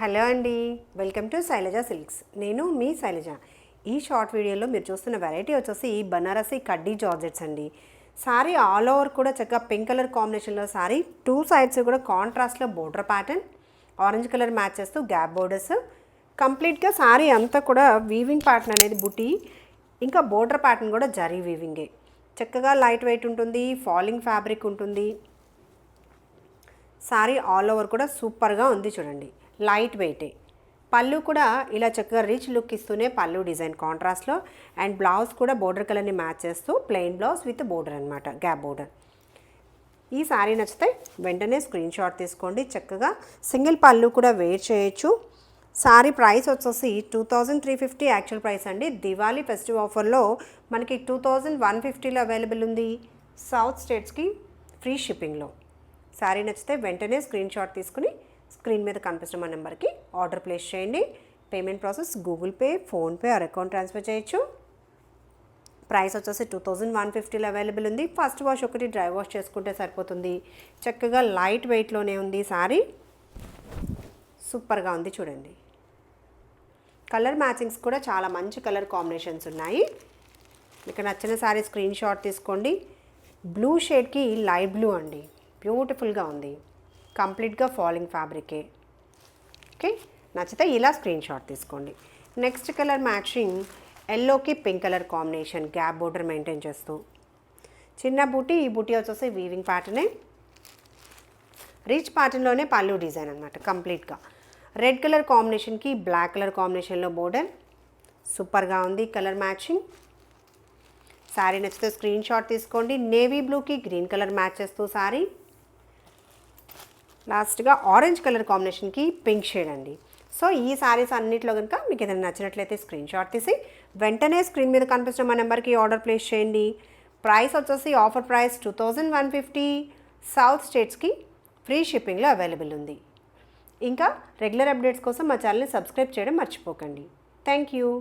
Hello అండి, welcome to Shailaja silks. నేను మీ శైలజ. ఈ షార్ట్ వీడియోలో మీరు చూస్తున్న వెరైటీ వచ్చేసి బనారసి కడ్డీ జార్జెట్స్ అండి. సారీ ఆల్ ఓవర్ కూడా చక్కగా పింక్ కలర్ కాంబినేషన్లో సారీ, టూ సైడ్స్ కూడా కాంట్రాస్ట్లో border pattern, orange colour match చేస్తూ గ్యాప్ బోర్డర్స్. కంప్లీట్గా సారీ అంతా కూడా వీవింగ్ ప్యాటర్న్ అనేది బుటీ, ఇంకా బోర్డర్ ప్యాటర్న్ కూడా జరీ వీవింగే. చక్కగా లైట్ వెయిట్ ఉంటుంది, ఫాలింగ్ ఫ్యాబ్రిక్ ఉంటుంది. సారీ ఆల్ ఓవర్ కూడా సూపర్గా ఉంది చూడండి, లైట్ వెయిటే. పళ్ళు కూడా ఇలా చక్కగా రిచ్ లుక్ ఇస్తూనే పళ్ళు డిజైన్ కాంట్రాస్ట్లో, అండ్ బ్లౌజ్ కూడా బోర్డర్ కలర్ని మ్యాచ్ చేస్తూ ప్లెయిన్ బ్లౌజ్ విత్ బోర్డర్ అనమాట, గ్యాప్ బోర్డర్. ఈ సారీ నచ్చితే వెంటనే స్క్రీన్ షాట్ తీసుకోండి. చక్కగా సింగిల్ పళ్ళు కూడా వేర్ చేయొచ్చు. సారీ ప్రైస్ వచ్చేసి 2350 యాక్చువల్ ప్రైస్ అండి. దివాళీ ఫెస్టివ్ ఆఫర్లో మనకి 2150లో అవైలబుల్ ఉంది, సౌత్ స్టేట్స్కి ఫ్రీ షిప్పింగ్లో. సారీ నచ్చితే వెంటనే స్క్రీన్ షాట్ తీసుకుని స్క్రీన్ మీద కనిపిస్తున్న నెంబర్కి ఆర్డర్ ప్లేస్ చేయండి. Payment process Google pay, PhonePe are account transfer చేయొచ్చు. ప్రైస్ వచ్చేసి 2150లో అవైలబుల్ ఉంది. ఫస్ట్ వాష్ ఒకటి డ్రై వాష్ చేసుకుంటే సరిపోతుంది. చక్కగా లైట్ వెయిట్లోనే ఉంది సారీ, సూపర్గా ఉంది చూడండి. కలర్ మ్యాచింగ్స్ కూడా చాలా మంచి కలర్ కాంబినేషన్స్ ఉన్నాయి. మీకు నచ్చిన సారీ స్క్రీన్ షాట్ తీసుకోండి. బ్లూ షేడ్కి లైట్ బ్లూ అండి, బ్యూటిఫుల్గా ఉంది. కంప్లీట్గా ఫాలింగ్ ఫ్యాబ్రికే. ఓకే, నచ్చితే ఇలా స్క్రీన్ షాట్ తీసుకోండి. నెక్స్ట్ కలర్ మ్యాచింగ్ ఎల్లోకి pink colour combination, gap border maintain చేస్తూ చిన్న బూటీ. ఈ బూటీ వచ్చేసి వీవింగ్ ప్యాటర్నే, రిచ్ ప్యాటర్న్లోనే పళ్ళు డిజైన్ అనమాట కంప్లీట్గా. రెడ్ కలర్ కాంబినేషన్కి బ్లాక్ కలర్ కాంబినేషన్లో బోర్డర్, సూపర్గా ఉంది కలర్ మ్యాచింగ్. శారీ నచ్చితే స్క్రీన్ షాట్ తీసుకోండి. నేవీ బ్లూకి గ్రీన్ కలర్ మ్యాచ్ చేస్తూ శారీ, లాస్ట్గా ఆరెంజ్ కలర్ కాంబినేషన్కి పింక్ షేడ్ అండి. సో ఈ శారీస్ అన్నింటిలో కనుక మీకు ఏదైనా నచ్చినట్లయితే స్క్రీన్ షాట్ తీసి వెంటనే స్క్రీన్ మీద కనిపిస్తున్న మా నెంబర్కి ఆర్డర్ ప్లేస్ చేయండి. ప్రైస్ వచ్చేసి ఆఫర్ ప్రైస్ 2150, సౌత్ స్టేట్స్కి ఫ్రీ షిప్పింగ్లో అవైలబుల్ ఉంది. ఇంకా రెగ్యులర్ అప్డేట్స్ కోసం మా ఛానల్ని సబ్స్క్రైబ్ చేయడం మర్చిపోకండి. Thank you.